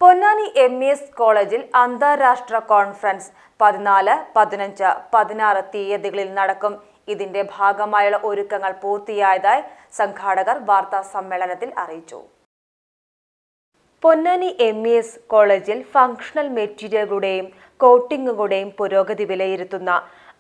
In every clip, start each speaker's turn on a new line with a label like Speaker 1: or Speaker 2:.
Speaker 1: Ponnani MES കോളേജിൽ അന്താരാഷ്ട്ര conference 14, 15, 16 തീയതികളിൽ നടക്കും. ഇതിന്റെ ഭാഗമായുള്ള ഒരുക്കങ്ങൾ പൂർത്തിയായതായി സംഘാടകർ വാർത്താ സമ്മേളനത്തിൽ അറിയിച്ചു. പൊന്നാനി MES കോളേജിൽ ഫങ്ഷണൽ മെറ്റീരിയലുകളുടെയും കോട്ടിങ്ങുകളുടെയും പുരോഗതി വിലയിരുത്തുന്ന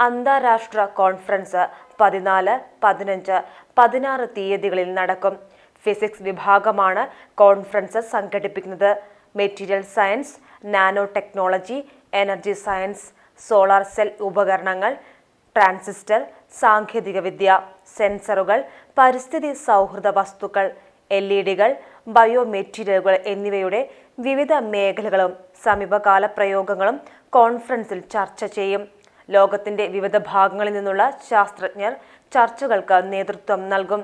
Speaker 1: അന്താരാഷ്ട്ര കോൺഫറൻസ് 14, 15, 16 തീയതികളിൽ നടക്കും. ഫിസിക്സ് വിഭാഗമാണ് കോൺഫറൻസ് സംഘടിപ്പിക്കുന്നത്. Material science, nano technology, energy science, solar cell ഉപകരണങ്ങൾ, ട്രാൻസിസ്റ്റർ, സാങ്കേതികവിദ്യ, സെൻസറുകൾ, പരിസ്ഥിതി സൗഹൃദ വസ്തുക്കൾ, LED-കൾ, ബയോ മെറ്റീരിയലുകൾ എന്നിവയുടെ വിവിധ മേഖലകളും സമീപകാല പ്രയോഗങ്ങളും കോൺഫറൻസിൽ ചർച്ച ചെയ്യും. ലോകത്തിന്റെ വിവിധ ഭാഗങ്ങളിൽ നിന്നുള്ള ശാസ്ത്രജ്ഞർ ചർച്ചകൾക്ക് നേതൃത്വം നൽകും.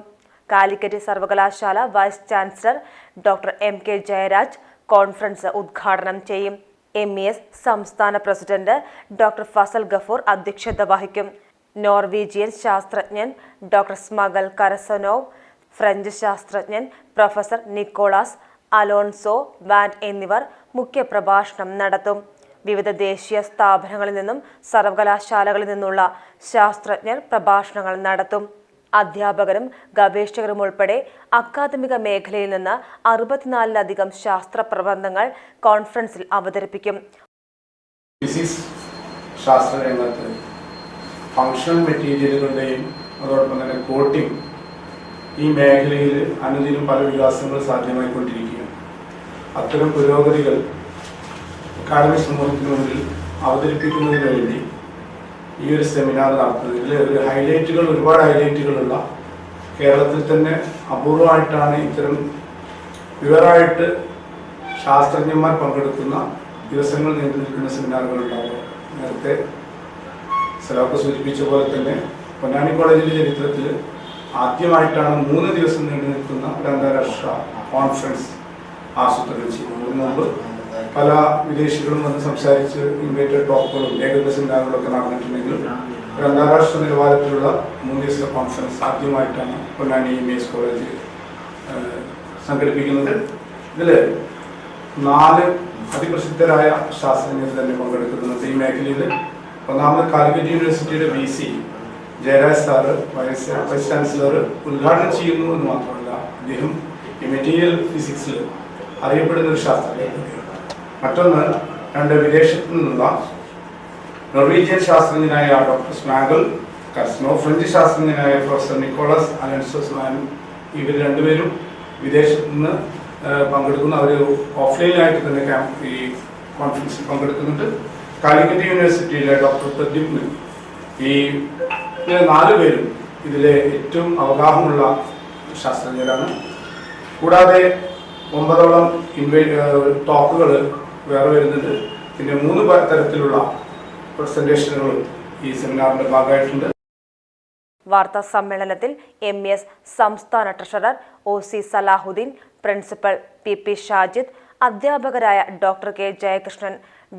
Speaker 1: കാലിക്കറ്റ് സർവകലാശാല vice chancellor doctor MK Jayaraj conference ഉദ്ഘാടനം ചെയ്യും. MES സംസ്ഥാന പ്രസിഡന്റ് ഡോക്ടർ ഫസൽ ഗഫൂർ അധ്യക്ഷത വഹിക്കും. നോർവീജിയൻ ശാസ്ത്രജ്ഞൻ ഡോക്ടർ സ്മഗൽ കരസനോവ്, ഫ്രഞ്ച് ശാസ്ത്രജ്ഞൻ പ്രൊഫസർ നിക്കോളാസ് അലോൺസോ വാൻഡ് എന്നിവർ മുഖ്യപ്രഭാഷണം നടത്തും. വിവിധ ദേശീയ സ്ഥാപനങ്ങളിൽ നിന്നും സർവകലാശാലകളിൽ നിന്നുള്ള ശാസ്ത്രജ്ഞർ പ്രഭാഷണങ്ങൾ നടത്തും. അധ്യാപകരും ഗവേഷകരും ഉൾപ്പെടെ അക്കാദമിക മേഖലയിൽ നിന്ന് 64-ലധികം ശാസ്ത്ര പ്രബന്ധങ്ങൾ കോൺഫറൻസിൽ അവതരിപ്പിക്കും.
Speaker 2: ഫിസിക്സ് ശാസ്ത്രരംഗത്ത് ഫങ്ഷണൽ മെറ്റീരിയലുകളുടെയും അതോടൊപ്പം തന്നെ കോട്ടിംഗ് ഈ മേഖലയിൽ അനുദിനം പല വികാസങ്ങൾ സാധ്യമായിക്കൊണ്ടിരിക്കുകയാണ്. അത്തരം പുരോഗതികൾ അക്കാദമിക് സമൂഹത്തിന് മുന്നിൽ അവതരിപ്പിക്കുന്നതിന് വേണ്ടി ഈ ഒരു സെമിനാർ നടത്തുന്നതിൽ ഒരുപാട് ഹൈലൈറ്റുകളുള്ള കേരളത്തിൽ തന്നെ അപൂർവമായിട്ടാണ് ഇത്തരം വിവരമായിട്ട് ശാസ്ത്രജ്ഞന്മാർ പങ്കെടുക്കുന്ന ദിവസങ്ങൾ നീണ്ടു നിൽക്കുന്ന സെമിനാറുകൾ ഉണ്ടാവുക. നേരത്തെ സലാക്ക് സൂചിപ്പിച്ച പോലെ തന്നെ പൊന്നാനി കോളേജിന്റെ ചരിത്രത്തിൽ ആദ്യമായിട്ടാണ് 3 ദിവസം നീണ്ടു നിൽക്കുന്ന ഒരു അന്താരാഷ്ട്ര കോൺഫറൻസ് ആസൂത്രണം ചെയ്യുന്നത്. മുമ്പ് പല വിദേശികളും വന്ന് സംസാരിച്ച് ഇൻവൈറ്റഡ് ടോക്കുകളും ഏകദിന സെമിനാറുകളൊക്കെ നടന്നിട്ടുണ്ടെങ്കിലും ഒരു അന്താരാഷ്ട്ര നിലവാരത്തിലുള്ള 3 ദിവസത്തെ കോൺഫറൻസ് ആദ്യമായിട്ടാണ് പൊന്നാനി MES കോളേജ് സംഘടിപ്പിക്കുന്നത്. ഇതിൽ 4 അതിപ്രസിദ്ധരായ ശാസ്ത്രജ്ഞർ തന്നെ പങ്കെടുക്കുന്നുണ്ട്. ഈ മേഖലയിൽ ഒന്നാമത് കാലിക്കറ്റ് യൂണിവേഴ്സിറ്റിയുടെ VC Jayaraj sir vice chancellor ഉദ്ഘാടനം ചെയ്യുന്നു എന്ന് മാത്രമല്ല, അദ്ദേഹം ഈ മെറ്റീരിയൽ ഫിസിക്സിൽ അറിയപ്പെടുന്ന ഒരു ശാസ്ത്രജ്ഞനാണ്. മറ്റൊന്ന് 2 വിദേശത്തു നിന്നുള്ള നോർവീജിയൻ ശാസ്ത്രജ്ഞനായ ഡോക്ടർ സ്മാഗൽ കരസനോവ്, ഫ്രഞ്ച് ശാസ്ത്രജ്ഞനായ പ്രൊഫസർ നിക്കോളാസ് അലോൺസോ വാൻഡ്. ഇവർ രണ്ടുപേരും വിദേശത്ത് നിന്ന് പങ്കെടുക്കുന്ന അവർ ഓഫ്ലൈനായിട്ട് തന്നെ ഈ കോൺഫറൻസിൽ പങ്കെടുക്കുന്നുണ്ട്. കാലിക്കറ്റ് യൂണിവേഴ്സിറ്റിയിലെ ഡോക്ടർ പ്രദ്യുമ്ൻ. ഈ 4 പേരും ഇതിലെ ഏറ്റവും അവഗാഹമുള്ള ശാസ്ത്രജ്ഞരാണ്. കൂടാതെ 9ഓളം ടോക്കുകൾ വേറെ വരുന്നുണ്ട്. പിന്നെ 3 തരത്തിലുള്ള പ്രസന്റേഷനുകളും ഈ സെമിനാറിന്റെ ഭാഗമായിട്ടുണ്ട്.
Speaker 1: വാർത്താ സമ്മേളനത്തിൽ MES സംസ്ഥാന treasurer OC Salahuddin, principal PP Shajid, അധ്യാപകരായ doctor K Jayakrishnan,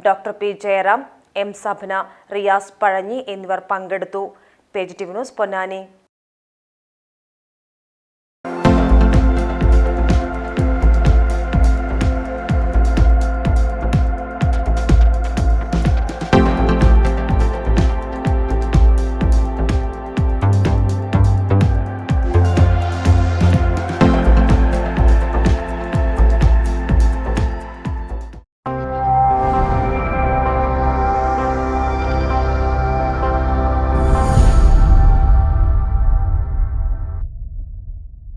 Speaker 1: doctor P Jayaram, M Sabhana, Riyas Pazhanji എന്നിവർ പങ്കെടുത്തു. PGTV news Ponnani.